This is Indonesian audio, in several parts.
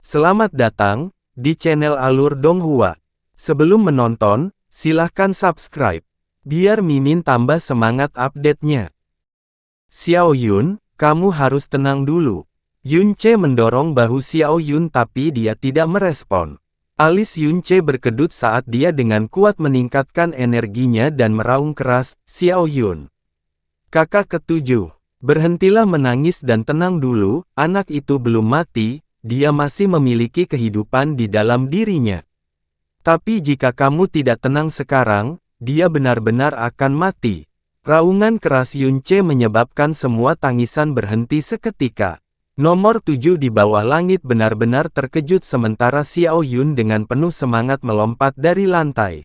Selamat datang di channel Alur Donghua. Sebelum menonton, silahkan subscribe, biar Mimin tambah semangat update-nya. Xiao Yun, kamu harus tenang dulu. Yun Ce mendorong bahu Xiao Yun tapi dia tidak merespon. Alis Yun Ce berkedut saat dia dengan kuat meningkatkan energinya dan meraung keras, Xiao Yun. Kakak ketujuh, berhentilah menangis dan tenang dulu, anak itu belum mati. Dia masih memiliki kehidupan di dalam dirinya. Tapi jika kamu tidak tenang sekarang, dia benar-benar akan mati. Raungan keras Yun Ce menyebabkan semua tangisan berhenti seketika. Nomor 7 di bawah langit benar-benar terkejut sementara Xiao Yun dengan penuh semangat melompat dari lantai.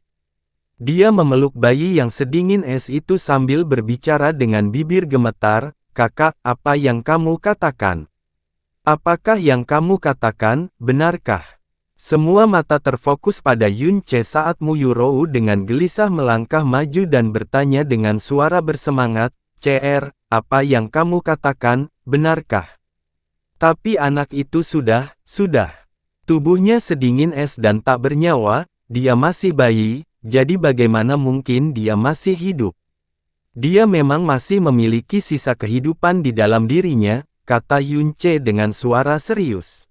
Dia memeluk bayi yang sedingin es itu sambil berbicara dengan bibir gemetar, "Kakak, apa yang kamu katakan? Apakah yang kamu katakan, benarkah?" Semua mata terfokus pada Yun Ce saat Mu Yurou dengan gelisah melangkah maju dan bertanya dengan suara bersemangat, "CR, apa yang kamu katakan, benarkah?" Tapi anak itu sudah. Tubuhnya sedingin es dan tak bernyawa, dia masih bayi, jadi bagaimana mungkin dia masih hidup? Dia memang masih memiliki sisa kehidupan di dalam dirinya, kata Yun Ce dengan suara serius.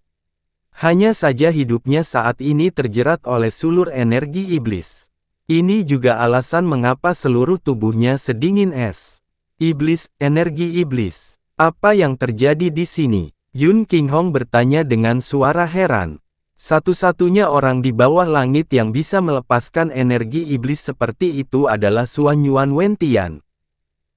Hanya saja hidupnya saat ini terjerat oleh sulur energi iblis. Ini juga alasan mengapa seluruh tubuhnya sedingin es. Iblis, energi iblis. Apa yang terjadi di sini? Yun Qinghong bertanya dengan suara heran. Satu-satunya orang di bawah langit yang bisa melepaskan energi iblis seperti itu adalah Xuan Yuan Wentian.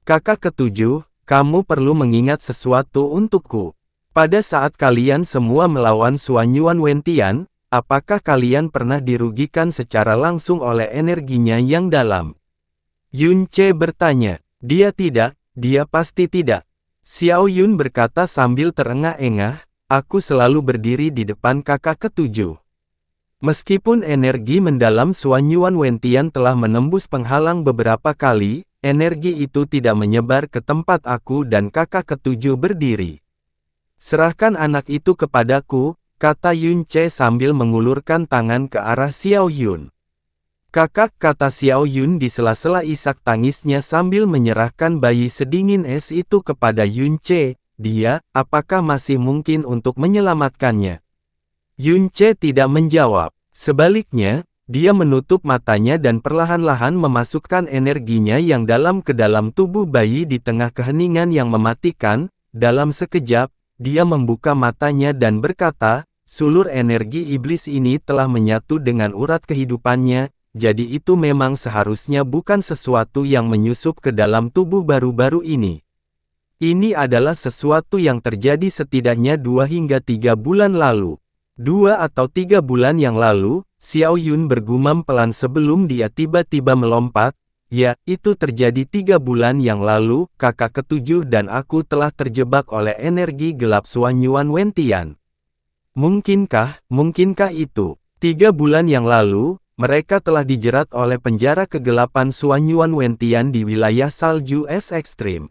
Kakak ketujuh, kamu perlu mengingat sesuatu untukku. Pada saat kalian semua melawan Xuan Yuan Wentian, apakah kalian pernah dirugikan secara langsung oleh energinya yang dalam? Yun Ce bertanya. Dia tidak, dia pasti tidak. Xiao Yun berkata sambil terengah-engah, aku selalu berdiri di depan kakak ketujuh. Meskipun energi mendalam Xuan Yuan Wentian telah menembus penghalang beberapa kali, energi itu tidak menyebar ke tempat aku dan kakak ketujuh berdiri. Serahkan anak itu kepadaku, kata Yun Ce sambil mengulurkan tangan ke arah Xiao Yun. Kakak, kata Xiao Yun di sela-sela isak tangisnya sambil menyerahkan bayi sedingin es itu kepada Yun Ce. Dia, apakah masih mungkin untuk menyelamatkannya? Yun Ce tidak menjawab. Sebaliknya, dia menutup matanya dan perlahan-lahan memasukkan energinya yang dalam ke dalam tubuh bayi di tengah keheningan yang mematikan. Dalam sekejap, dia membuka matanya dan berkata, sulur energi iblis ini telah menyatu dengan urat kehidupannya, jadi itu memang seharusnya bukan sesuatu yang menyusup ke dalam tubuh baru-baru ini. Ini adalah sesuatu yang terjadi setidaknya 2 hingga 3 bulan lalu. 2 atau 3 bulan yang lalu, Xiao Yun bergumam pelan sebelum dia tiba-tiba melompat. Ya, itu terjadi 3 bulan yang lalu, kakak ketujuh dan aku telah terjebak oleh energi gelap Xuan Yuan Wentian. Mungkinkah itu? 3 bulan yang lalu, mereka telah dijerat oleh penjara kegelapan Xuan Yuan Wentian di wilayah salju es ekstrim.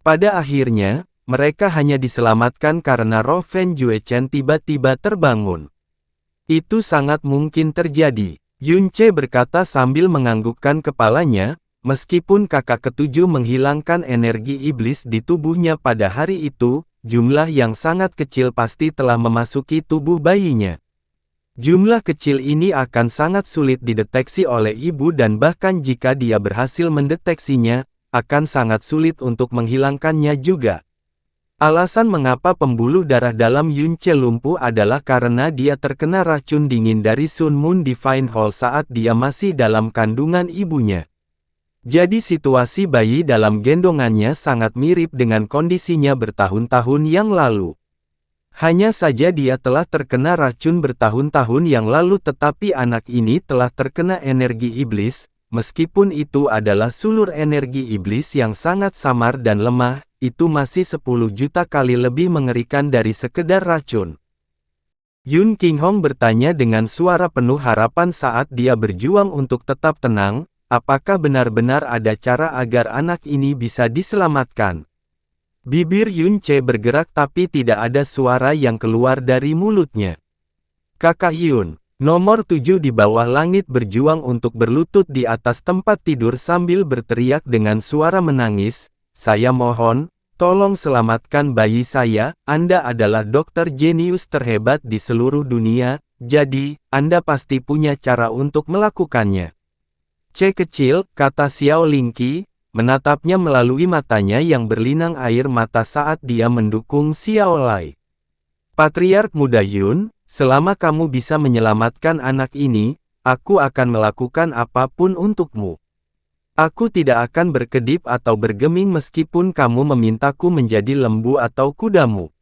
Pada akhirnya, mereka hanya diselamatkan karena roh Fen Juechen tiba-tiba terbangun. Itu sangat mungkin terjadi. Yun Ce berkata sambil menganggukkan kepalanya, meskipun kakak ketujuh menghilangkan energi iblis di tubuhnya pada hari itu, jumlah yang sangat kecil pasti telah memasuki tubuh bayinya. Jumlah kecil ini akan sangat sulit dideteksi oleh ibu dan bahkan jika dia berhasil mendeteksinya, akan sangat sulit untuk menghilangkannya juga. Alasan mengapa pembuluh darah dalam Yun Ce lumpuh adalah karena dia terkena racun dingin dari Sun Moon Divine Hall saat dia masih dalam kandungan ibunya. Jadi situasi bayi dalam gendongannya sangat mirip dengan kondisinya bertahun-tahun yang lalu. Hanya saja dia telah terkena racun bertahun-tahun yang lalu tetapi anak ini telah terkena energi iblis, meskipun itu adalah sulur energi iblis yang sangat samar dan lemah. Itu masih 10 juta kali lebih mengerikan dari sekedar racun. Yun Qinghong bertanya dengan suara penuh harapan saat dia berjuang untuk tetap tenang, apakah benar-benar ada cara agar anak ini bisa diselamatkan? Bibir Yun Ce bergerak tapi tidak ada suara yang keluar dari mulutnya. Kakak Yun, nomor 7 di bawah langit berjuang untuk berlutut di atas tempat tidur sambil berteriak dengan suara menangis, "Saya mohon, tolong selamatkan bayi saya, Anda adalah dokter jenius terhebat di seluruh dunia, jadi, Anda pasti punya cara untuk melakukannya." "C kecil," kata Xiao Lingqi, menatapnya melalui matanya yang berlinang air mata saat dia mendukung Xiao Lai. "Patriark muda Yun, selama kamu bisa menyelamatkan anak ini, aku akan melakukan apapun untukmu. Aku tidak akan berkedip atau bergeming meskipun kamu memintaku menjadi lembu atau kudamu."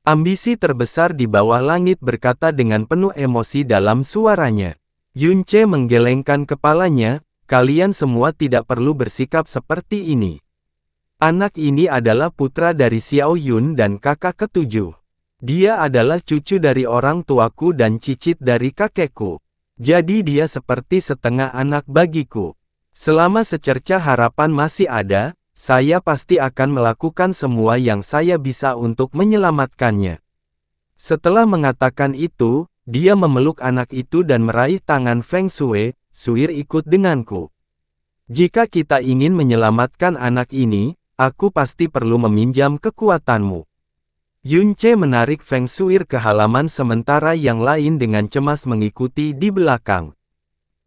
Ambisi terbesar di bawah langit berkata dengan penuh emosi dalam suaranya. Yunce menggelengkan kepalanya, "Kalian semua tidak perlu bersikap seperti ini. Anak ini adalah putra dari Xiao Yun dan kakak ketujuh. Dia adalah cucu dari orang tuaku dan cicit dari kakekku. Jadi dia seperti setengah anak bagiku. Selama secercah harapan masih ada, saya pasti akan melakukan semua yang saya bisa untuk menyelamatkannya." Setelah mengatakan itu, dia memeluk anak itu dan meraih tangan Feng Shui, "Suir ikut denganku. Jika kita ingin menyelamatkan anak ini, aku pasti perlu meminjam kekuatanmu." Yunce menarik Feng Shui ke halaman sementara yang lain dengan cemas mengikuti di belakang.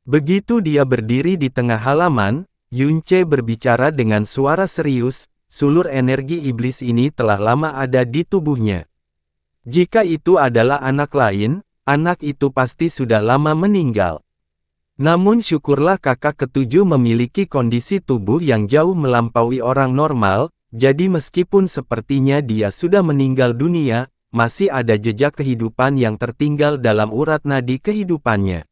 Begitu dia berdiri di tengah halaman, Yunce berbicara dengan suara serius, "Sulur energi iblis ini telah lama ada di tubuhnya. Jika itu adalah anak lain, anak itu pasti sudah lama meninggal. Namun syukurlah kakak ketujuh memiliki kondisi tubuh yang jauh melampaui orang normal, jadi meskipun sepertinya dia sudah meninggal dunia, masih ada jejak kehidupan yang tertinggal dalam urat nadi kehidupannya.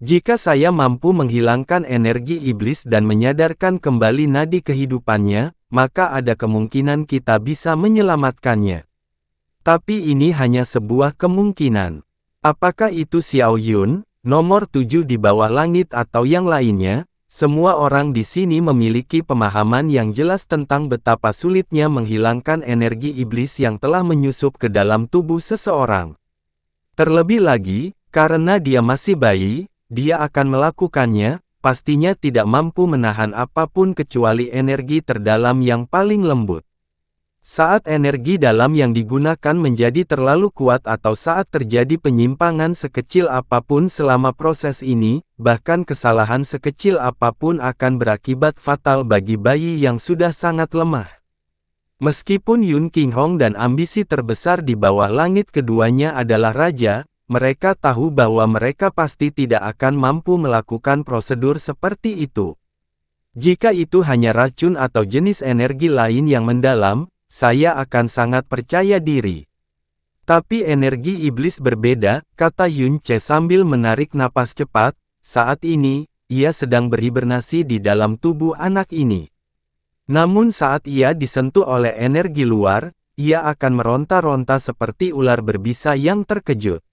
Jika saya mampu menghilangkan energi iblis dan menyadarkan kembali nadi kehidupannya, maka ada kemungkinan kita bisa menyelamatkannya. Tapi ini hanya sebuah kemungkinan. Apakah itu Xiao Yun, nomor 7 di bawah langit atau yang lainnya? Semua orang di sini memiliki pemahaman yang jelas tentang betapa sulitnya menghilangkan energi iblis yang telah menyusup ke dalam tubuh seseorang. Terlebih lagi, karena dia masih bayi, dia akan melakukannya, pastinya tidak mampu menahan apapun kecuali energi terdalam yang paling lembut. Saat energi dalam yang digunakan menjadi terlalu kuat atau saat terjadi penyimpangan sekecil apapun selama proses ini, bahkan kesalahan sekecil apapun akan berakibat fatal bagi bayi yang sudah sangat lemah. Meskipun Yun Qinghong dan ambisi terbesar di bawah langit keduanya adalah raja, mereka tahu bahwa mereka pasti tidak akan mampu melakukan prosedur seperti itu. Jika itu hanya racun atau jenis energi lain yang mendalam, saya akan sangat percaya diri. Tapi energi iblis berbeda, kata Yunce sambil menarik napas cepat. Saat ini, ia sedang berhibernasi di dalam tubuh anak ini. Namun saat ia disentuh oleh energi luar, ia akan meronta-ronta seperti ular berbisa yang terkejut.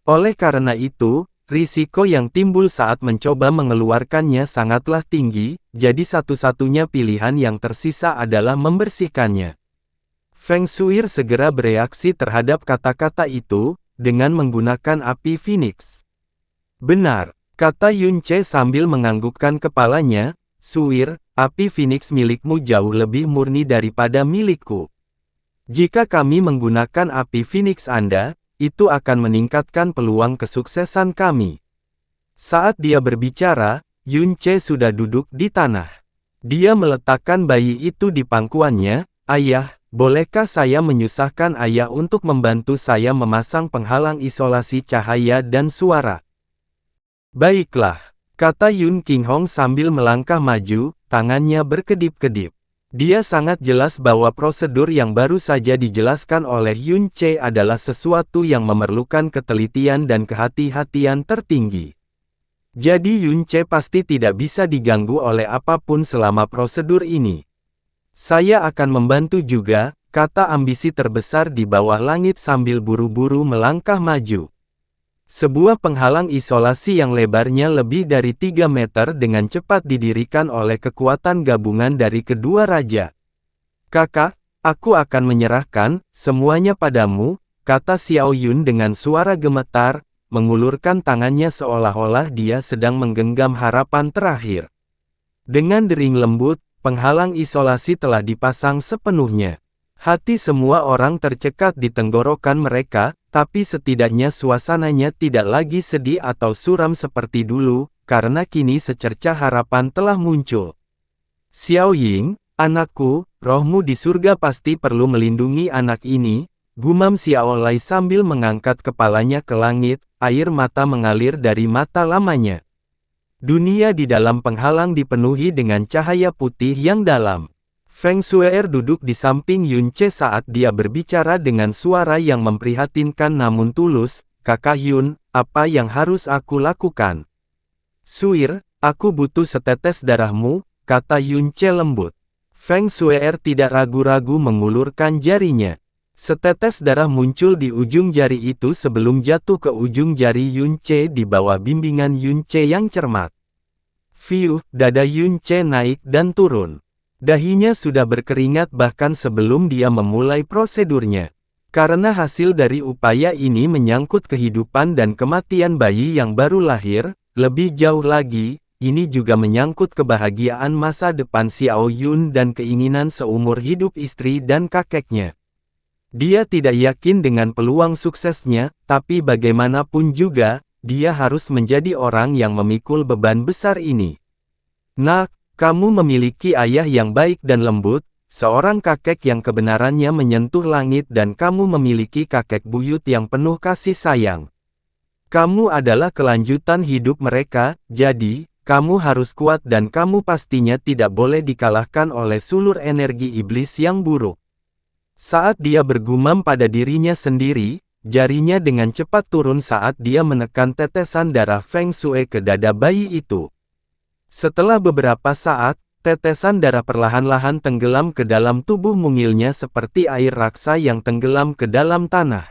Oleh karena itu, risiko yang timbul saat mencoba mengeluarkannya sangatlah tinggi, jadi satu-satunya pilihan yang tersisa adalah membersihkannya. Feng Shui segera bereaksi terhadap kata-kata itu, dengan menggunakan api Phoenix. "Benar," kata Yunce sambil menganggukkan kepalanya, "Suir, api Phoenix milikmu jauh lebih murni daripada milikku. Jika kami menggunakan api Phoenix Anda, itu akan meningkatkan peluang kesuksesan kami." Saat dia berbicara, Yunce sudah duduk di tanah. Dia meletakkan bayi itu di pangkuannya. "Ayah, bolehkah saya menyusahkan ayah untuk membantu saya memasang penghalang isolasi cahaya dan suara?" "Baiklah," kata Yun Qinghong sambil melangkah maju, tangannya berkedip-kedip. Dia sangat jelas bahwa prosedur yang baru saja dijelaskan oleh Yunce adalah sesuatu yang memerlukan ketelitian dan kehati-hatian tertinggi. Jadi Yunce pasti tidak bisa diganggu oleh apapun selama prosedur ini. "Saya akan membantu juga," kata ambisi terbesar di bawah langit sambil buru-buru melangkah maju. Sebuah penghalang isolasi yang lebarnya lebih dari 3 meter dengan cepat didirikan oleh kekuatan gabungan dari kedua raja. "Kakak, aku akan menyerahkan semuanya padamu," kata Xiao Yun dengan suara gemetar. mengulurkan tangannya seolah-olah dia sedang menggenggam harapan terakhir. Dengan dering lembut, penghalang isolasi telah dipasang sepenuhnya. Hati semua orang tercekat di tenggorokan mereka, tapi setidaknya suasananya tidak lagi sedih atau suram seperti dulu, karena kini secercah harapan telah muncul. Xiao Ying, anakku, rohmu di surga pasti perlu melindungi anak ini, gumam Xiao Lai sambil mengangkat kepalanya ke langit, air mata mengalir dari mata lamanya. Dunia di dalam penghalang dipenuhi dengan cahaya putih yang dalam. Feng Shuer duduk di samping Yun Ce saat dia berbicara dengan suara yang memprihatinkan namun tulus, "Kakak Yun, apa yang harus aku lakukan?" "Suir, aku butuh setetes darahmu," kata Yun Ce lembut. Feng Shuer tidak ragu-ragu mengulurkan jarinya. Setetes darah muncul di ujung jari itu sebelum jatuh ke ujung jari Yun Ce di bawah bimbingan Yun Ce yang cermat. Fiuh, dada Yun Ce naik dan turun. Dahinya sudah berkeringat bahkan sebelum dia memulai prosedurnya. Karena hasil dari upaya ini menyangkut kehidupan dan kematian bayi yang baru lahir, lebih jauh lagi, ini juga menyangkut kebahagiaan masa depan Xiao Yun dan keinginan seumur hidup istri dan kakeknya. Dia tidak yakin dengan peluang suksesnya, tapi bagaimanapun juga, dia harus menjadi orang yang memikul beban besar ini. "Nak, kamu memiliki ayah yang baik dan lembut, seorang kakek yang kebenarannya menyentuh langit dan kamu memiliki kakek buyut yang penuh kasih sayang. Kamu adalah kelanjutan hidup mereka, jadi, kamu harus kuat dan kamu pastinya tidak boleh dikalahkan oleh sulur energi iblis yang buruk." Saat dia bergumam pada dirinya sendiri, jarinya dengan cepat turun saat dia menekan tetesan darah Feng Shui ke dada bayi itu. Setelah beberapa saat, tetesan darah perlahan-lahan tenggelam ke dalam tubuh mungilnya seperti air raksa yang tenggelam ke dalam tanah.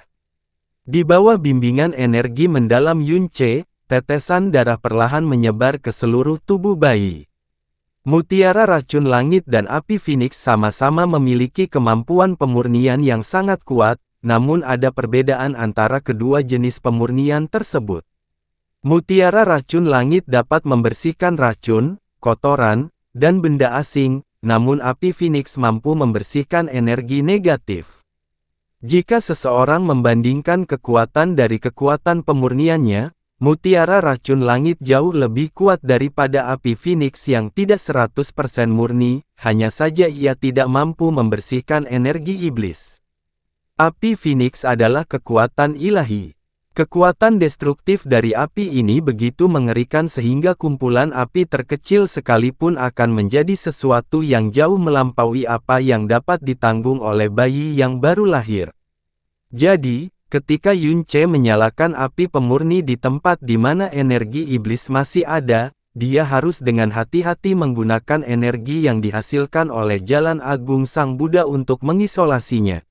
Di bawah bimbingan energi mendalam Yun Ce, tetesan darah perlahan menyebar ke seluruh tubuh bayi. Mutiara racun langit dan api Phoenix sama-sama memiliki kemampuan pemurnian yang sangat kuat, namun ada perbedaan antara kedua jenis pemurnian tersebut. Mutiara racun langit dapat membersihkan racun, kotoran, dan benda asing, namun api Phoenix mampu membersihkan energi negatif. Jika seseorang membandingkan kekuatan dari kekuatan pemurniannya, mutiara racun langit jauh lebih kuat daripada api Phoenix yang tidak 100% murni, hanya saja ia tidak mampu membersihkan energi iblis. Api Phoenix adalah kekuatan ilahi. Kekuatan destruktif dari api ini begitu mengerikan sehingga kumpulan api terkecil sekalipun akan menjadi sesuatu yang jauh melampaui apa yang dapat ditanggung oleh bayi yang baru lahir. Jadi, ketika Yun Ce menyalakan api pemurni di tempat di mana energi iblis masih ada, dia harus dengan hati-hati menggunakan energi yang dihasilkan oleh Jalan Agung Sang Buddha untuk mengisolasinya.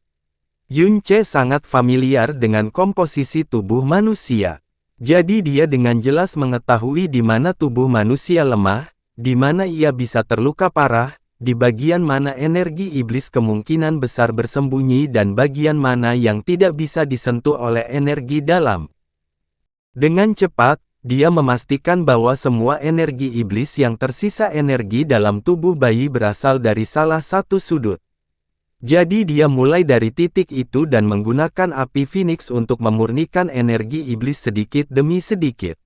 Yun Ce sangat familiar dengan komposisi tubuh manusia. Jadi dia dengan jelas mengetahui di mana tubuh manusia lemah, di mana ia bisa terluka parah, di bagian mana energi iblis kemungkinan besar bersembunyi dan bagian mana yang tidak bisa disentuh oleh energi dalam. Dengan cepat, dia memastikan bahwa semua energi iblis yang tersisa energi dalam tubuh bayi berasal dari salah satu sudut. Jadi dia mulai dari titik itu dan menggunakan api Phoenix untuk memurnikan energi iblis sedikit demi sedikit.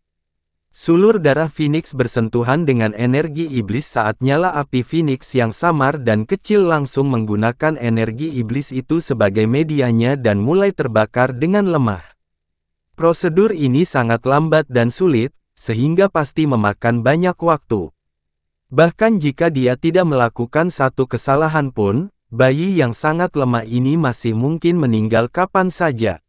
Sulur darah Phoenix bersentuhan dengan energi iblis saat nyala api Phoenix yang samar dan kecil langsung menggunakan energi iblis itu sebagai medianya dan mulai terbakar dengan lemah. Prosedur ini sangat lambat dan sulit, sehingga pasti memakan banyak waktu. Bahkan jika dia tidak melakukan satu kesalahan pun, bayi yang sangat lemah ini masih mungkin meninggal kapan saja.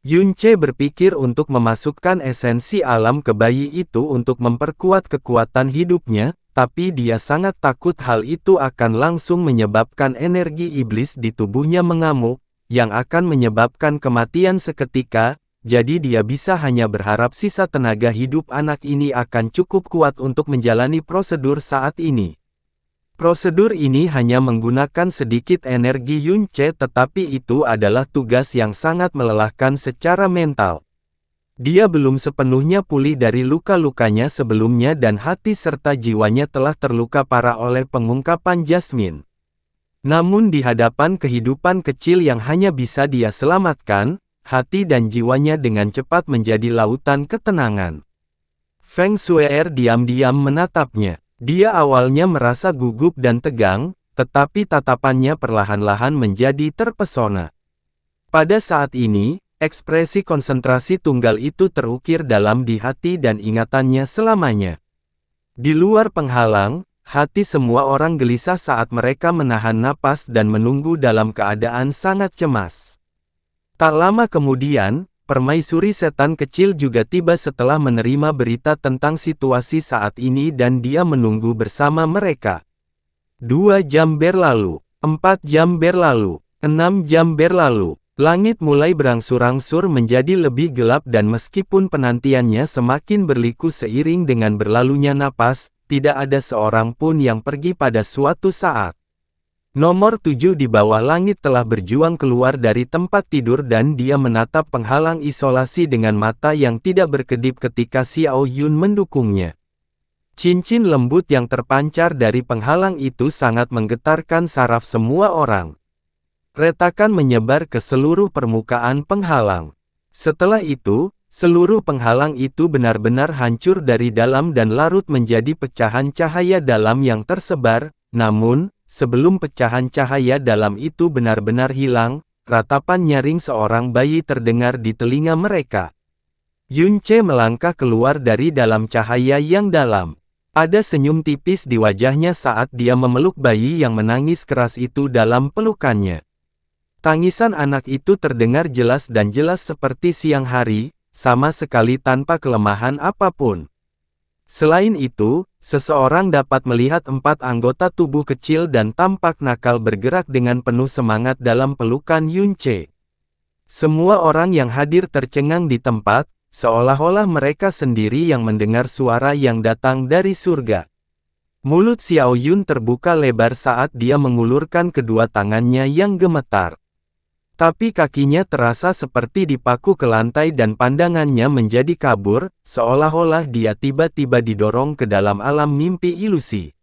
Yun Ce berpikir untuk memasukkan esensi alam ke bayi itu untuk memperkuat kekuatan hidupnya, tapi dia sangat takut hal itu akan langsung menyebabkan energi iblis di tubuhnya mengamuk, yang akan menyebabkan kematian seketika, jadi dia bisa hanya berharap sisa tenaga hidup anak ini akan cukup kuat untuk menjalani prosedur saat ini. Prosedur ini hanya menggunakan sedikit energi Yun Ce tetapi itu adalah tugas yang sangat melelahkan secara mental. Dia belum sepenuhnya pulih dari luka-lukanya sebelumnya dan hati serta jiwanya telah terluka parah oleh pengungkapan Jasmine. Namun di hadapan kehidupan kecil yang hanya bisa dia selamatkan, hati dan jiwanya dengan cepat menjadi lautan ketenangan. Feng Shuer diam-diam menatapnya. Dia awalnya merasa gugup dan tegang, tetapi tatapannya perlahan-lahan menjadi terpesona. Pada saat ini, ekspresi konsentrasi tunggal itu terukir dalam di hati dan ingatannya selamanya. Di luar penghalang, hati semua orang gelisah saat mereka menahan napas dan menunggu dalam keadaan sangat cemas. Tak lama kemudian, permaisuri setan kecil juga tiba setelah menerima berita tentang situasi saat ini dan dia menunggu bersama mereka. 2 jam berlalu, 4 jam berlalu, 6 jam berlalu. Langit mulai berangsur-angsur menjadi lebih gelap dan meskipun penantiannya semakin berliku seiring dengan berlalunya napas, tidak ada seorang pun yang pergi pada suatu saat. Nomor 7 di bawah langit telah berjuang keluar dari tempat tidur dan dia menatap penghalang isolasi dengan mata yang tidak berkedip ketika Xiao Yun mendukungnya. Cincin lembut yang terpancar dari penghalang itu sangat menggetarkan saraf semua orang. Retakan menyebar ke seluruh permukaan penghalang. Setelah itu, seluruh penghalang itu benar-benar hancur dari dalam dan larut menjadi pecahan cahaya dalam yang tersebar, namun, sebelum pecahan cahaya dalam itu benar-benar hilang, ratapan nyaring seorang bayi terdengar di telinga mereka. Yun Ce melangkah keluar dari dalam cahaya yang dalam. Ada senyum tipis di wajahnya saat dia memeluk bayi yang menangis keras itu dalam pelukannya. Tangisan anak itu terdengar jelas dan jelas seperti siang hari, sama sekali tanpa kelemahan apapun. Selain itu, seseorang dapat melihat 4 anggota tubuh kecil dan tampak nakal bergerak dengan penuh semangat dalam pelukan Yun Ce. Semua orang yang hadir tercengang di tempat, seolah-olah mereka sendiri yang mendengar suara yang datang dari surga. Mulut Xiao Yun terbuka lebar saat dia mengulurkan kedua tangannya yang gemetar. Tapi kakinya terasa seperti dipaku ke lantai dan pandangannya menjadi kabur, seolah-olah dia tiba-tiba didorong ke dalam alam mimpi ilusi.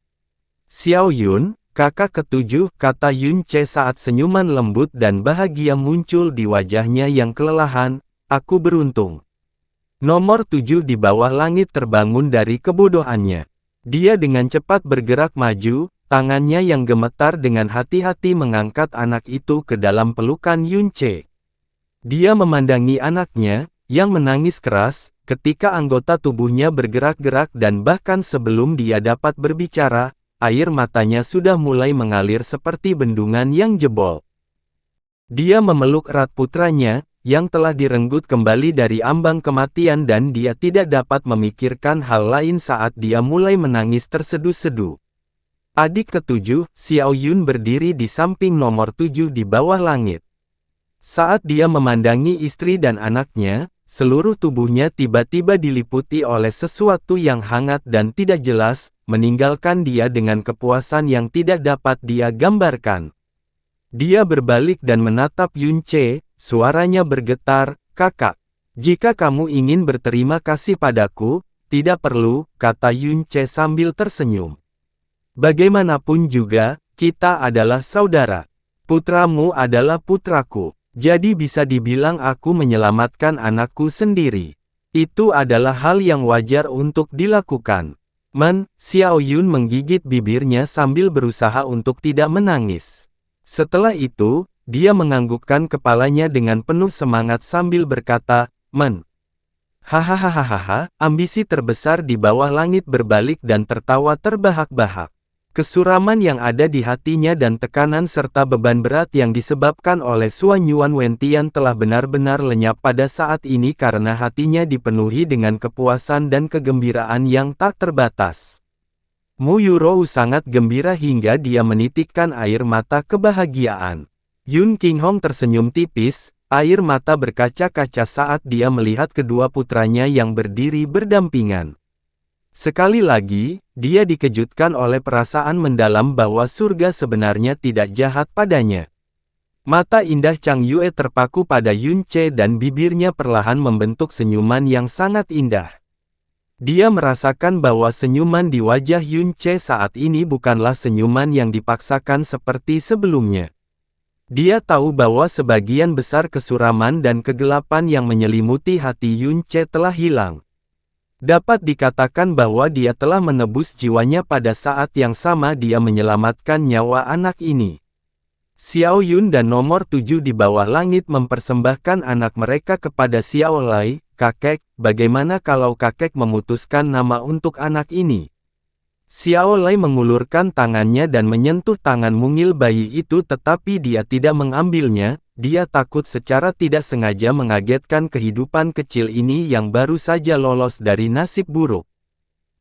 Xiao Yun, kakak ketujuh, kata Yun Ce saat senyuman lembut dan bahagia muncul di wajahnya yang kelelahan, aku beruntung. Nomor 7 di bawah langit terbangun dari kebodohannya. Dia dengan cepat bergerak maju, tangannya yang gemetar dengan hati-hati mengangkat anak itu ke dalam pelukan Yun Ce. Dia memandangi anaknya, yang menangis keras, ketika anggota tubuhnya bergerak-gerak dan bahkan sebelum dia dapat berbicara, air matanya sudah mulai mengalir seperti bendungan yang jebol. Dia memeluk erat putranya, yang telah direnggut kembali dari ambang kematian dan dia tidak dapat memikirkan hal lain saat dia mulai menangis terseduh-seduh. Adik ketujuh, Xiao Yun berdiri di samping nomor 7 di bawah langit. Saat dia memandangi istri dan anaknya, seluruh tubuhnya tiba-tiba diliputi oleh sesuatu yang hangat dan tidak jelas, meninggalkan dia dengan kepuasan yang tidak dapat dia gambarkan. Dia berbalik dan menatap Yun Ce, suaranya bergetar, kakak. Jika kamu ingin berterima kasih padaku, tidak perlu, kata Yun Ce sambil tersenyum. Bagaimanapun juga, kita adalah saudara. Putramu adalah putraku. Jadi bisa dibilang aku menyelamatkan anakku sendiri. Itu adalah hal yang wajar untuk dilakukan. Xiao Yun menggigit bibirnya sambil berusaha untuk tidak menangis. Setelah itu, dia menganggukkan kepalanya dengan penuh semangat sambil berkata, Hahaha, ambisi terbesar di bawah langit berbalik dan tertawa terbahak-bahak. Kesuraman yang ada di hatinya dan tekanan serta beban berat yang disebabkan oleh Suan Yuan Wentian telah benar-benar lenyap pada saat ini karena hatinya dipenuhi dengan kepuasan dan kegembiraan yang tak terbatas. Mu Yurou sangat gembira hingga dia menitikkan air mata kebahagiaan. Yun Qinghong tersenyum tipis, air mata berkaca-kaca saat dia melihat kedua putranya yang berdiri berdampingan. Sekali lagi, dia dikejutkan oleh perasaan mendalam bahwa surga sebenarnya tidak jahat padanya. Mata indah Chang Yue terpaku pada Yun Ce dan bibirnya perlahan membentuk senyuman yang sangat indah. Dia merasakan bahwa senyuman di wajah Yun Ce saat ini bukanlah senyuman yang dipaksakan seperti sebelumnya. Dia tahu bahwa sebagian besar kesuraman dan kegelapan yang menyelimuti hati Yun Ce telah hilang. Dapat dikatakan bahwa dia telah menebus jiwanya pada saat yang sama dia menyelamatkan nyawa anak ini. Xiao Yun dan nomor 7 di bawah langit mempersembahkan anak mereka kepada Xiao Lai, kakek, bagaimana kalau kakek memutuskan nama untuk anak ini? Xiao Lai mengulurkan tangannya dan menyentuh tangan mungil bayi itu tetapi dia tidak mengambilnya, dia takut secara tidak sengaja mengagetkan kehidupan kecil ini yang baru saja lolos dari nasib buruk.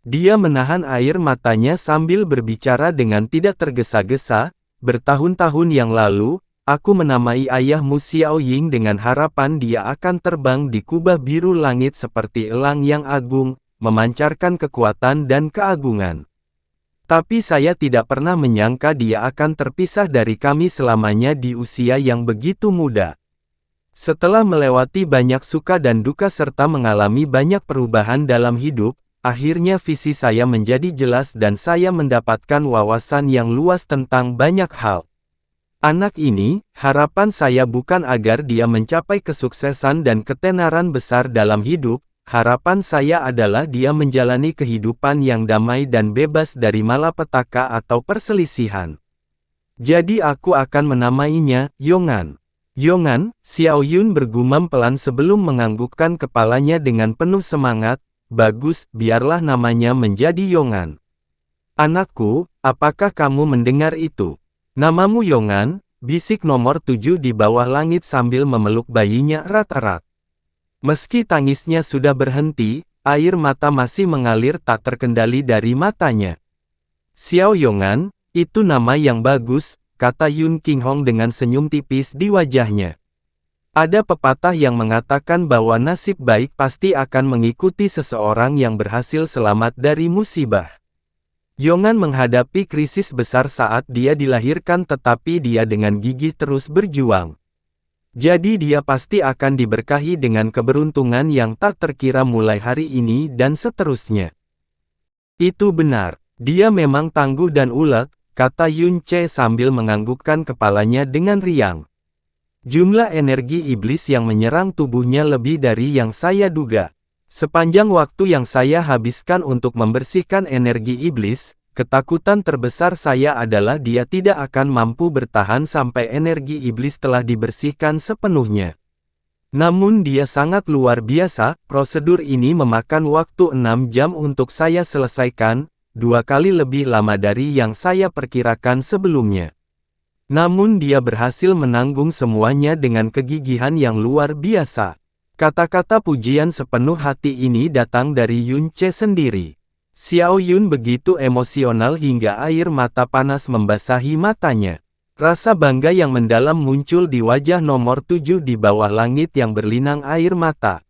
Dia menahan air matanya sambil berbicara dengan tidak tergesa-gesa. Bertahun-tahun yang lalu, aku menamai ayahmu Xiao Ying dengan harapan dia akan terbang di kubah biru langit seperti elang yang agung, memancarkan kekuatan dan keagungan. Tapi saya tidak pernah menyangka dia akan terpisah dari kami selamanya di usia yang begitu muda. Setelah melewati banyak suka dan duka serta mengalami banyak perubahan dalam hidup, akhirnya visi saya menjadi jelas dan saya mendapatkan wawasan yang luas tentang banyak hal. Anak ini, harapan saya bukan agar dia mencapai kesuksesan dan ketenaran besar dalam hidup, harapan saya adalah dia menjalani kehidupan yang damai dan bebas dari malapetaka atau perselisihan. Jadi aku akan menamainya, Yongan. Yongan, Xiao Yun bergumam pelan sebelum menganggukkan kepalanya dengan penuh semangat. Bagus, biarlah namanya menjadi Yongan. Anakku, apakah kamu mendengar itu? Namamu Yongan, bisik nomor 7 di bawah langit sambil memeluk bayinya erat-erat. Meski tangisnya sudah berhenti, air mata masih mengalir tak terkendali dari matanya. Xiao Yongan, itu nama yang bagus, kata Yun Qinghong dengan senyum tipis di wajahnya. Ada pepatah yang mengatakan bahwa nasib baik pasti akan mengikuti seseorang yang berhasil selamat dari musibah. Yongan menghadapi krisis besar saat dia dilahirkan tetapi dia dengan gigih terus berjuang. Jadi dia pasti akan diberkahi dengan keberuntungan yang tak terkira mulai hari ini dan seterusnya. Itu benar, dia memang tangguh dan ulet, kata Yun Ce sambil menganggukkan kepalanya dengan riang. Jumlah energi iblis yang menyerang tubuhnya lebih dari yang saya duga. Sepanjang waktu yang saya habiskan untuk membersihkan energi iblis, ketakutan terbesar saya adalah dia tidak akan mampu bertahan sampai energi iblis telah dibersihkan sepenuhnya. Namun dia sangat luar biasa, prosedur ini memakan waktu 6 jam untuk saya selesaikan, 2 kali lebih lama dari yang saya perkirakan sebelumnya. Namun dia berhasil menanggung semuanya dengan kegigihan yang luar biasa. Kata-kata pujian sepenuh hati ini datang dari Yun Ce sendiri. Xiao Yun begitu emosional hingga air mata panas membasahi matanya. Rasa bangga yang mendalam muncul di wajah nomor 7 di bawah langit yang berlinang air mata.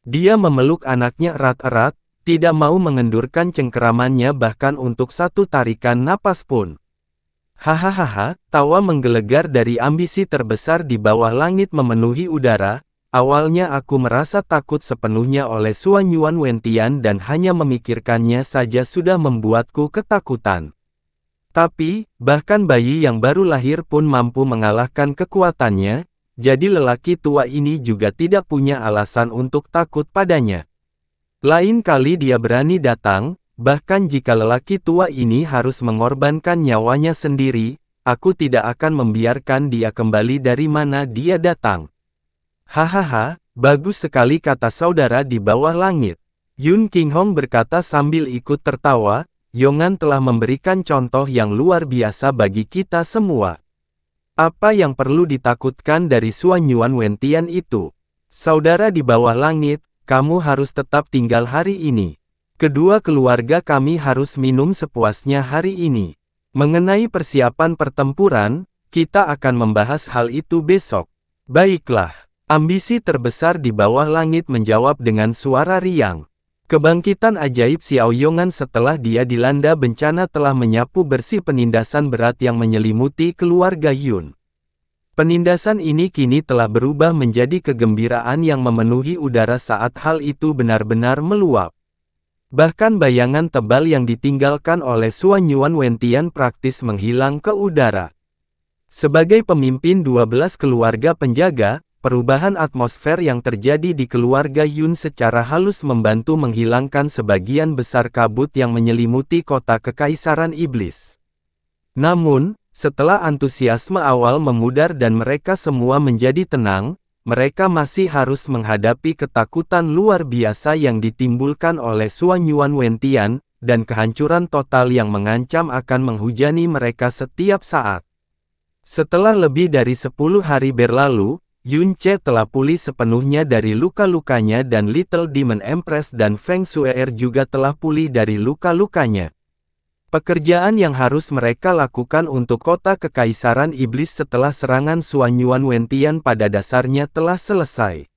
Dia memeluk anaknya erat-erat, tidak mau mengendurkan cengkeramannya bahkan untuk satu tarikan napas pun. Hahaha, tawa menggelegar dari ambisi terbesar di bawah langit memenuhi udara. Awalnya aku merasa takut sepenuhnya oleh Suan Yuan Wentian dan hanya memikirkannya saja sudah membuatku ketakutan. Tapi, bahkan bayi yang baru lahir pun mampu mengalahkan kekuatannya, jadi lelaki tua ini juga tidak punya alasan untuk takut padanya. Lain kali dia berani datang, bahkan jika lelaki tua ini harus mengorbankan nyawanya sendiri, aku tidak akan membiarkan dia kembali dari mana dia datang. Hahaha, bagus sekali kata saudara di bawah langit. Yun Qinghong berkata sambil ikut tertawa, Yongan telah memberikan contoh yang luar biasa bagi kita semua. Apa yang perlu ditakutkan dari Suan Yuan Wentian itu? Saudara di bawah langit, kamu harus tetap tinggal hari ini. Kedua keluarga kami harus minum sepuasnya hari ini. Mengenai persiapan pertempuran, kita akan membahas hal itu besok. Baiklah, ambisi terbesar di bawah langit menjawab dengan suara riang. Kebangkitan ajaib Xiao Yongan setelah dia dilanda bencana telah menyapu bersih penindasan berat yang menyelimuti keluarga Yun. Penindasan ini kini telah berubah menjadi kegembiraan yang memenuhi udara saat hal itu benar-benar meluap. Bahkan bayangan tebal yang ditinggalkan oleh Suan Yuan Wentian praktis menghilang ke udara. Sebagai pemimpin 12 keluarga penjaga, perubahan atmosfer yang terjadi di keluarga Yun secara halus membantu menghilangkan sebagian besar kabut yang menyelimuti kota Kekaisaran Iblis. Namun, setelah antusiasme awal memudar dan mereka semua menjadi tenang, mereka masih harus menghadapi ketakutan luar biasa yang ditimbulkan oleh Suan Yuan Wentian, dan kehancuran total yang mengancam akan menghujani mereka setiap saat. Setelah lebih dari 10 hari berlalu, Yun Ce telah pulih sepenuhnya dari luka-lukanya dan Little Demon Empress dan Feng Shue'er juga telah pulih dari luka-lukanya. Pekerjaan yang harus mereka lakukan untuk kota Kekaisaran Iblis setelah serangan Suan Yuan Wentian pada dasarnya telah selesai.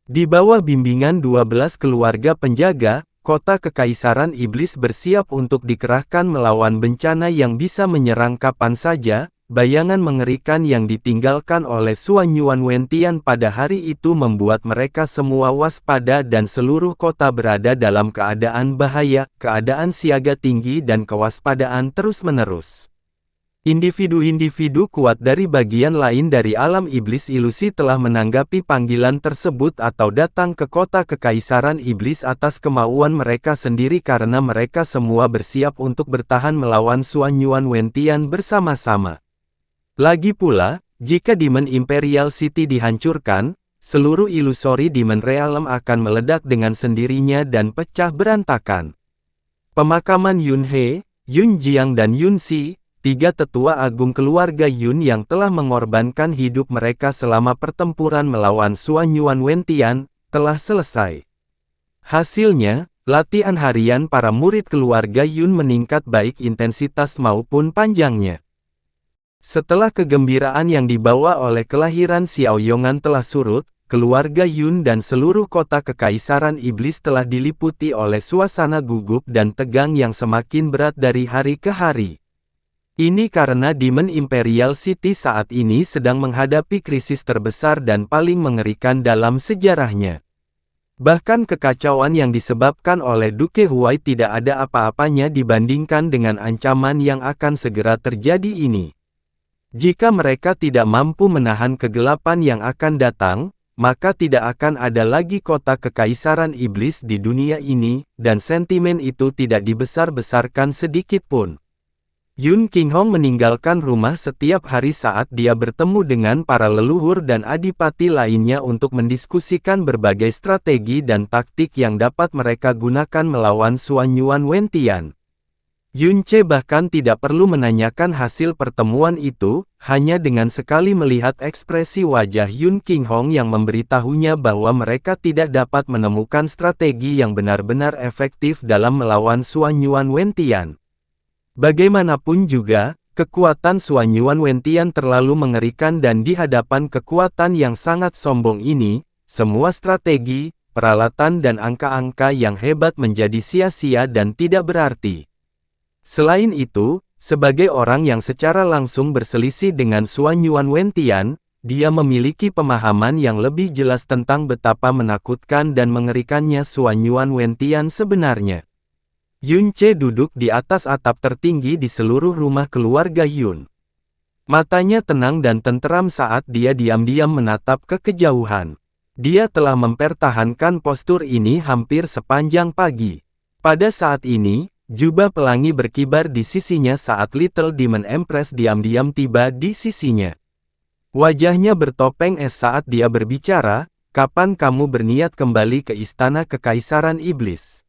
Di bawah bimbingan 12 keluarga penjaga, kota Kekaisaran Iblis bersiap untuk dikerahkan melawan bencana yang bisa menyerang kapan saja. Bayangan mengerikan yang ditinggalkan oleh Suan Yuan Wentian pada hari itu membuat mereka semua waspada dan seluruh kota berada dalam keadaan bahaya, keadaan siaga tinggi dan kewaspadaan terus-menerus. Individu-individu kuat dari bagian lain dari alam iblis ilusi telah menanggapi panggilan tersebut atau datang ke kota Kekaisaran Iblis atas kemauan mereka sendiri karena mereka semua bersiap untuk bertahan melawan Suan Yuan Wentian bersama-sama. Lagi pula, jika Demon Imperial City dihancurkan, seluruh Illusory Demon Realm akan meledak dengan sendirinya dan pecah berantakan. Pemakaman Yun He, Yun Jiang dan Yun Si, tiga tetua agung keluarga Yun yang telah mengorbankan hidup mereka selama pertempuran melawan Suan Yuan Wentian, telah selesai. Hasilnya, latihan harian para murid keluarga Yun meningkat baik intensitas maupun panjangnya. Setelah kegembiraan yang dibawa oleh kelahiran Xiao Yongan telah surut, keluarga Yun dan seluruh kota Kekaisaran Iblis telah diliputi oleh suasana gugup dan tegang yang semakin berat dari hari ke hari. Ini karena Demon Imperial City saat ini sedang menghadapi krisis terbesar dan paling mengerikan dalam sejarahnya. Bahkan kekacauan yang disebabkan oleh Duke Huai tidak ada apa-apanya dibandingkan dengan ancaman yang akan segera terjadi ini. Jika mereka tidak mampu menahan kegelapan yang akan datang, maka tidak akan ada lagi kota Kekaisaran Iblis di dunia ini, dan sentimen itu tidak dibesar-besarkan sedikit pun. Yun Qinghong meninggalkan rumah setiap hari saat dia bertemu dengan para leluhur dan adipati lainnya untuk mendiskusikan berbagai strategi dan taktik yang dapat mereka gunakan melawan Suan Yuan Wentian. Yun Ce bahkan tidak perlu menanyakan hasil pertemuan itu, hanya dengan sekali melihat ekspresi wajah Yun Qinghong yang memberitahunya bahwa mereka tidak dapat menemukan strategi yang benar-benar efektif dalam melawan Suan Yuan Wentian. Bagaimanapun juga, kekuatan Suan Yuan Wentian terlalu mengerikan dan di hadapan kekuatan yang sangat sombong ini, semua strategi, peralatan dan angka-angka yang hebat menjadi sia-sia dan tidak berarti. Selain itu, sebagai orang yang secara langsung berselisih dengan Suan Yuan Wentian, dia memiliki pemahaman yang lebih jelas tentang betapa menakutkan dan mengerikannya Suan Yuan Wentian sebenarnya. Yun Ce duduk di atas atap tertinggi di seluruh rumah keluarga Yun. Matanya tenang dan tenteram saat dia diam-diam menatap ke kejauhan. Dia telah mempertahankan postur ini hampir sepanjang pagi. Pada saat ini, jubah pelangi berkibar di sisinya saat Little Demon Empress diam-diam tiba di sisinya. Wajahnya bertopeng es saat dia berbicara, "Kapan kamu berniat kembali ke istana Kekaisaran Iblis?"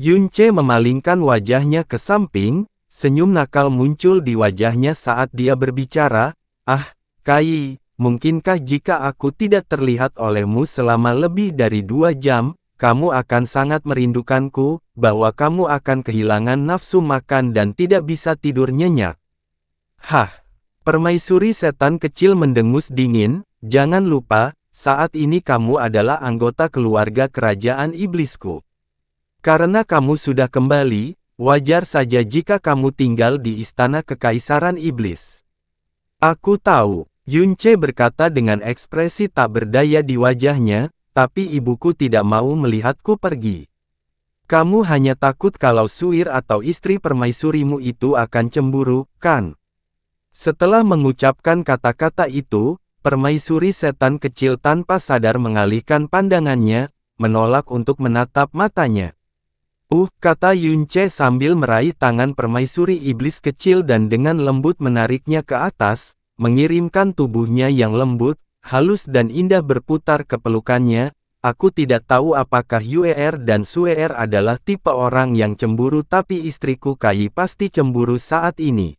Yun Ce memalingkan wajahnya ke samping, senyum nakal muncul di wajahnya saat dia berbicara, "Ah, Kai, mungkinkah jika aku tidak terlihat olehmu selama lebih dari 2 jam, kamu akan sangat merindukanku, bahwa kamu akan kehilangan nafsu makan dan tidak bisa tidur nyenyak." "Hah?" Permaisuri setan kecil mendengus dingin, "Jangan lupa, saat ini kamu adalah anggota keluarga kerajaan iblisku. Karena kamu sudah kembali, wajar saja jika kamu tinggal di istana Kekaisaran Iblis." "Aku tahu." Yunce berkata dengan ekspresi tak berdaya di wajahnya, tapi ibuku tidak mau melihatku pergi. Kamu hanya takut kalau Suir atau istri permaisurimu itu akan cemburu, kan? Setelah mengucapkan kata-kata itu, permaisuri setan kecil tanpa sadar mengalihkan pandangannya, menolak untuk menatap matanya. Kata Yunce sambil meraih tangan permaisuri iblis kecil dan dengan lembut menariknya ke atas, mengirimkan tubuhnya yang lembut, halus dan indah berputar ke pelukannya. Aku tidak tahu apakah Yuer dan Suer adalah tipe orang yang cemburu, tapi istriku Kai pasti cemburu saat ini.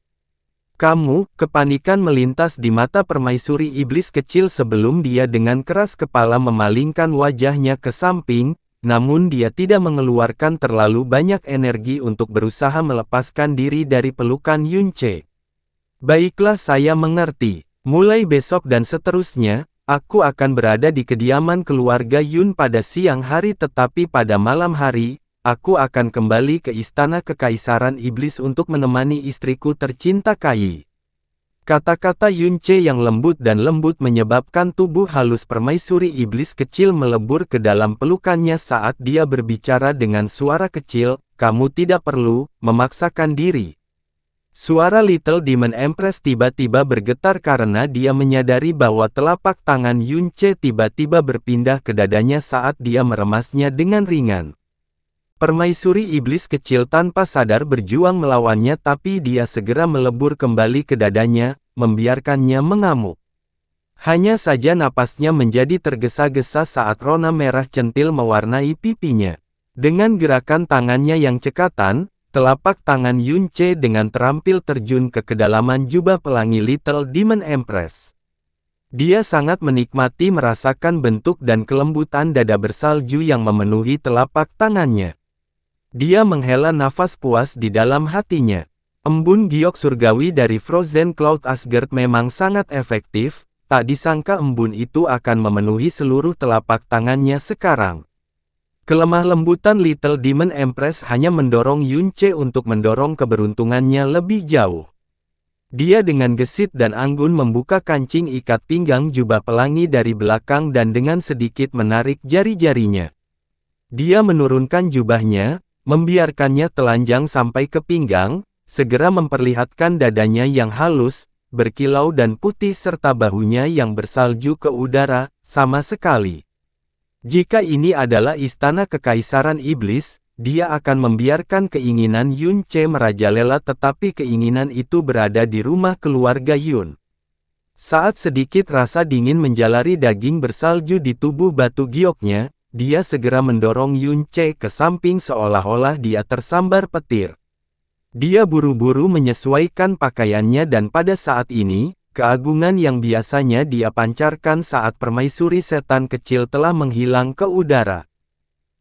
Kamu, kepanikan melintas di mata permaisuri iblis kecil sebelum dia dengan keras kepala memalingkan wajahnya ke samping, namun dia tidak mengeluarkan terlalu banyak energi untuk berusaha melepaskan diri dari pelukan Yunce. Baiklah, saya mengerti. Mulai besok dan seterusnya, aku akan berada di kediaman keluarga Yun pada siang hari, tetapi pada malam hari, aku akan kembali ke istana kekaisaran iblis untuk menemani istriku tercinta Kai. Kata-kata Yunce yang lembut dan lembut menyebabkan tubuh halus permaisuri iblis kecil melebur ke dalam pelukannya saat dia berbicara dengan suara kecil, kamu tidak perlu memaksakan diri. Suara Little Demon Empress tiba-tiba bergetar karena dia menyadari bahwa telapak tangan Yunce tiba-tiba berpindah ke dadanya saat dia meremasnya dengan ringan. Permaisuri iblis kecil tanpa sadar berjuang melawannya, tapi dia segera melebur kembali ke dadanya, membiarkannya mengamuk. Hanya saja napasnya menjadi tergesa-gesa saat rona merah centil mewarnai pipinya. Dengan gerakan tangannya yang cekatan, telapak tangan Yunce dengan terampil terjun ke kedalaman jubah pelangi Little Demon Empress. Dia sangat menikmati merasakan bentuk dan kelembutan dada bersalju yang memenuhi telapak tangannya. Dia menghela nafas puas di dalam hatinya. Embun giok surgawi dari Frozen Cloud Asgard memang sangat efektif, tak disangka embun itu akan memenuhi seluruh telapak tangannya sekarang. Kelemah lembutan Little Demon Empress hanya mendorong Yunce untuk mendorong keberuntungannya lebih jauh. Dia dengan gesit dan anggun membuka kancing ikat pinggang jubah pelangi dari belakang dan dengan sedikit menarik jari-jarinya. Dia menurunkan jubahnya, membiarkannya telanjang sampai ke pinggang, segera memperlihatkan dadanya yang halus, berkilau dan putih serta bahunya yang bersalju ke udara, sama sekali. Jika ini adalah istana kekaisaran iblis, dia akan membiarkan keinginan Yunce merajalela, tetapi keinginan itu berada di rumah keluarga Yun. Saat sedikit rasa dingin menjalari daging bersalju di tubuh batu gioknya, dia segera mendorong Yunce ke samping seolah-olah dia tersambar petir. Dia buru-buru menyesuaikan pakaiannya dan pada saat ini, keagungan yang biasanya dia pancarkan saat permaisuri setan kecil telah menghilang ke udara.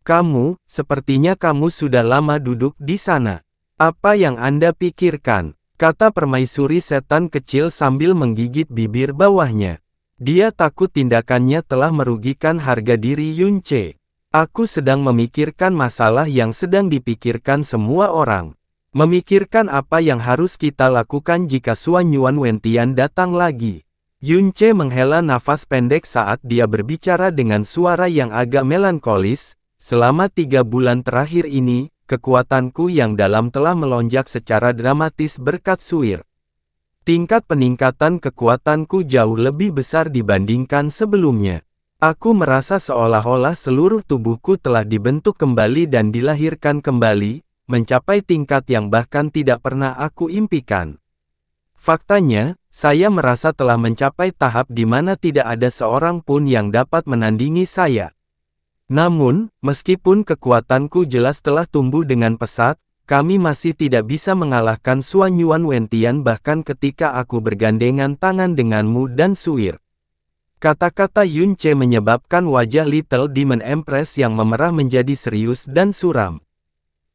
Kamu, sepertinya kamu sudah lama duduk di sana. Apa yang Anda pikirkan? Kata permaisuri setan kecil sambil menggigit bibir bawahnya. Dia takut tindakannya telah merugikan harga diri Yunce. Aku sedang memikirkan masalah yang sedang dipikirkan semua orang. Memikirkan apa yang harus kita lakukan jika Suan Yuan Wentian datang lagi. Yunce menghela nafas pendek saat dia berbicara dengan suara yang agak melankolis. Selama 3 bulan terakhir ini, kekuatanku yang dalam telah melonjak secara dramatis berkat Suir. Tingkat peningkatan kekuatanku jauh lebih besar dibandingkan sebelumnya. Aku merasa seolah-olah seluruh tubuhku telah dibentuk kembali dan dilahirkan kembali, mencapai tingkat yang bahkan tidak pernah aku impikan. Faktanya, saya merasa telah mencapai tahap di mana tidak ada seorang pun yang dapat menandingi saya. Namun, meskipun kekuatanku jelas telah tumbuh dengan pesat, kami masih tidak bisa mengalahkan Suan Yuan Wentian bahkan ketika aku bergandengan tangan denganmu dan Suir. Kata-kata Yunce menyebabkan wajah Little Demon Empress yang memerah menjadi serius dan suram.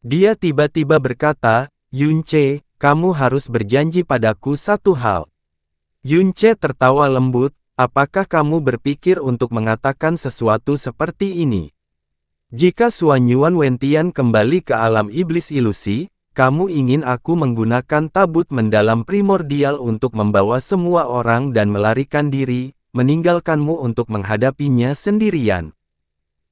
Dia tiba-tiba berkata, Yunce, kamu harus berjanji padaku satu hal. Yunce tertawa lembut, apakah kamu berpikir untuk mengatakan sesuatu seperti ini? Jika Suan Yuan Wentian kembali ke alam iblis ilusi, kamu ingin aku menggunakan tabut mendalam primordial untuk membawa semua orang dan melarikan diri, meninggalkanmu untuk menghadapinya sendirian.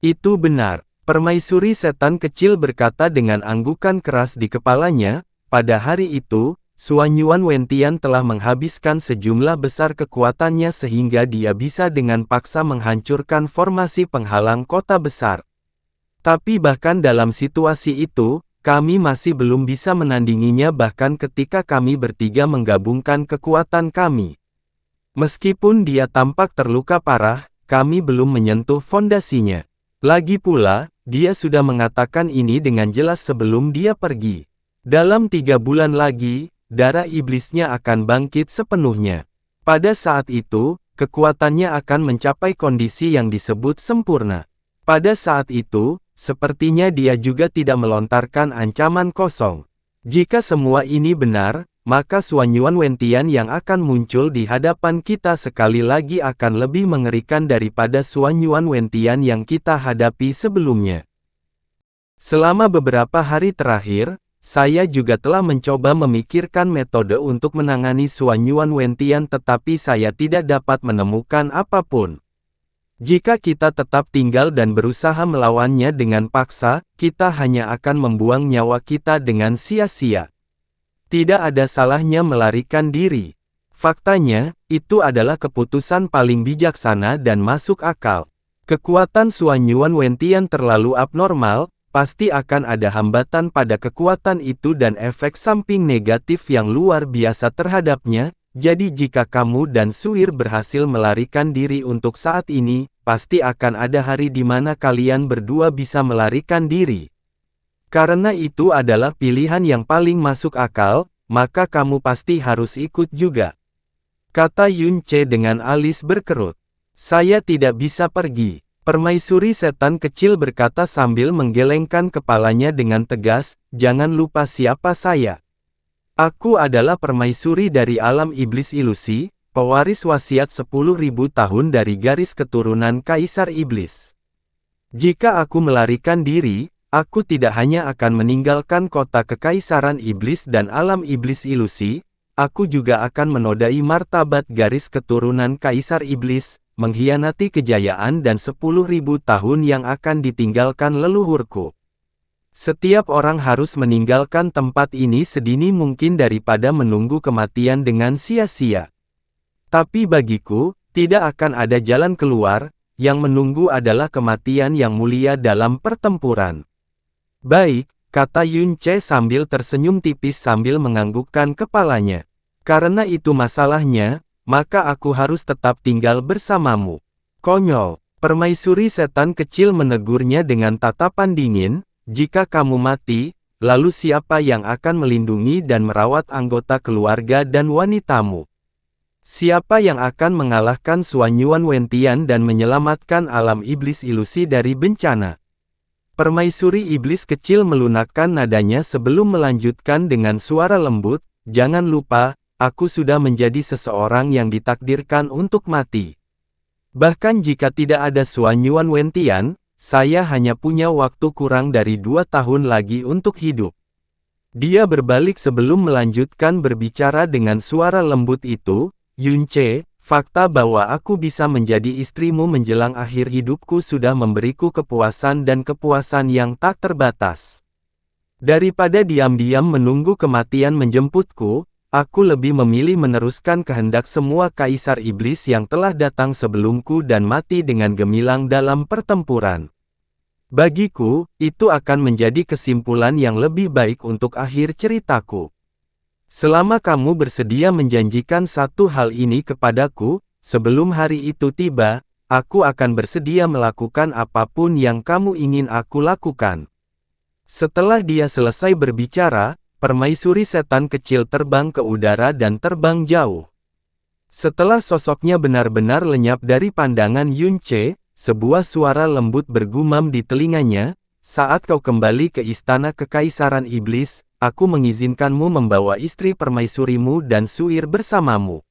Itu benar, permaisuri setan kecil berkata dengan anggukan keras di kepalanya. Pada hari itu, Xuan Yuan Wentian telah menghabiskan sejumlah besar kekuatannya sehingga dia bisa dengan paksa menghancurkan formasi penghalang kota besar. Tapi bahkan dalam situasi itu, kami masih belum bisa menandinginya bahkan ketika kami bertiga menggabungkan kekuatan kami. Meskipun dia tampak terluka parah, kami belum menyentuh fondasinya. Lagi pula, dia sudah mengatakan ini dengan jelas sebelum dia pergi. Dalam 3 bulan lagi, darah iblisnya akan bangkit sepenuhnya. Pada saat itu, kekuatannya akan mencapai kondisi yang disebut sempurna. Pada saat itu, sepertinya dia juga tidak melontarkan ancaman kosong. Jika semua ini benar, maka Xuan Yuan Wentian yang akan muncul di hadapan kita sekali lagi akan lebih mengerikan daripada Xuan Yuan Wentian yang kita hadapi sebelumnya. Selama beberapa hari terakhir, saya juga telah mencoba memikirkan metode untuk menangani Xuan Yuan Wentian tetapi saya tidak dapat menemukan apapun. Jika kita tetap tinggal dan berusaha melawannya dengan paksa, kita hanya akan membuang nyawa kita dengan sia-sia. Tidak ada salahnya melarikan diri. Faktanya, itu adalah keputusan paling bijaksana dan masuk akal. Kekuatan Xuan Yuan Wentian terlalu abnormal, pasti akan ada hambatan pada kekuatan itu dan efek samping negatif yang luar biasa terhadapnya. Jadi jika kamu dan Suir berhasil melarikan diri untuk saat ini, pasti akan ada hari di mana kalian berdua bisa melarikan diri. Karena itu adalah pilihan yang paling masuk akal, maka kamu pasti harus ikut juga. Kata Yun Ce dengan alis berkerut. Saya tidak bisa pergi. Permaisuri setan kecil berkata sambil menggelengkan kepalanya dengan tegas, jangan lupa siapa saya. Aku adalah permaisuri dari alam iblis ilusi, pewaris wasiat 10.000 tahun dari garis keturunan Kaisar Iblis. Jika aku melarikan diri, aku tidak hanya akan meninggalkan kota kekaisaran iblis dan alam iblis ilusi, aku juga akan menodai martabat garis keturunan Kaisar Iblis, mengkhianati kejayaan dan 10.000 tahun yang akan ditinggalkan leluhurku. Setiap orang harus meninggalkan tempat ini sedini mungkin daripada menunggu kematian dengan sia-sia. Tapi bagiku, tidak akan ada jalan keluar, yang menunggu adalah kematian yang mulia dalam pertempuran. Baik, kata Yun Ce sambil tersenyum tipis sambil menganggukkan kepalanya. Karena itu masalahnya, maka aku harus tetap tinggal bersamamu. Konyol, permaisuri setan kecil menegurnya dengan tatapan dingin. Jika kamu mati, lalu siapa yang akan melindungi dan merawat anggota keluarga dan wanitamu? Siapa yang akan mengalahkan Xuan Yuan Wentian dan menyelamatkan alam iblis ilusi dari bencana? Permaisuri iblis kecil melunakkan nadanya sebelum melanjutkan dengan suara lembut, jangan lupa, aku sudah menjadi seseorang yang ditakdirkan untuk mati. Bahkan jika tidak ada Xuan Yuan Wentian, saya hanya punya waktu kurang dari 2 tahun lagi untuk hidup. Dia berbalik sebelum melanjutkan berbicara dengan suara lembut itu, Yun Ce, fakta bahwa aku bisa menjadi istrimu menjelang akhir hidupku sudah memberiku kepuasan dan kepuasan yang tak terbatas. Daripada diam-diam menunggu kematian menjemputku, aku lebih memilih meneruskan kehendak semua kaisar iblis yang telah datang sebelumku dan mati dengan gemilang dalam pertempuran. Bagiku, itu akan menjadi kesimpulan yang lebih baik untuk akhir ceritaku. Selama kamu bersedia menjanjikan satu hal ini kepadaku, sebelum hari itu tiba, aku akan bersedia melakukan apapun yang kamu ingin aku lakukan. Setelah dia selesai berbicara, permaisuri setan kecil terbang ke udara dan terbang jauh. Setelah sosoknya benar-benar lenyap dari pandangan Yun Ce, sebuah suara lembut bergumam di telinganya, saat kau kembali ke istana kekaisaran iblis, aku mengizinkanmu membawa istri permaisurimu dan Suir bersamamu.